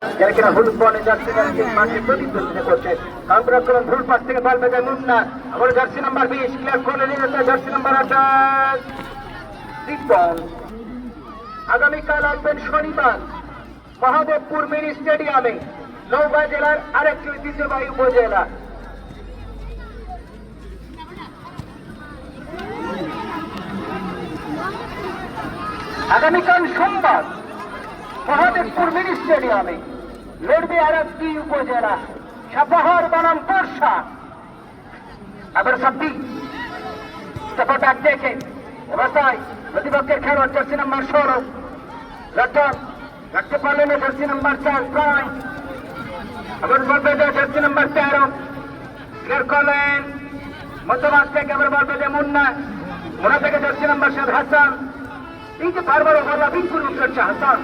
যারা কিনা হলুদ বর্ণের জার্সি মাঠে প্রতিদ্বন্দ্বিতা করছে। কাউন্টার ভুল পাশ থেকে বল বেজায় মুন্না, আবার জার্সি নাম্বার 20 ক্লিয়ার করে নিয়ে যাচ্ছে জার্সি নাম্বার 28 দীপন। আগামীকাল আসবেন শনিবার মহাদেবপুর মিনি স্টেডিয়ামে নওগাঁ জেলার আরেকটি ঐতিহ্যবাহী উপজেলা। আগামীকাল সোমবার মহাদেবপুর মিনি স্টেডিয়ামে লড়বে আরেকটি উপজেলা সাপাহার বনাম বর্ষা। আবার সাব্বির স্টপার ব্যাক দেখে অবস্থায় প্রতিপক্ষের খেলোয়াড় জার্সি নাম্বার 16 লটন রাখতে পারলেন না জার্সি নাম্বার 4 প্রায়। আবার বল বেজে জার্সি নাম্বার 13 ক্লিয়ার করলেন মধ্যমাঠ থেকে। আবার বল বেজে মুন্না, মুন্না থেকে জার্সি নাম্বার 7 হাসান। এই যে বারবার ওভারলাপিং করছে হাসান।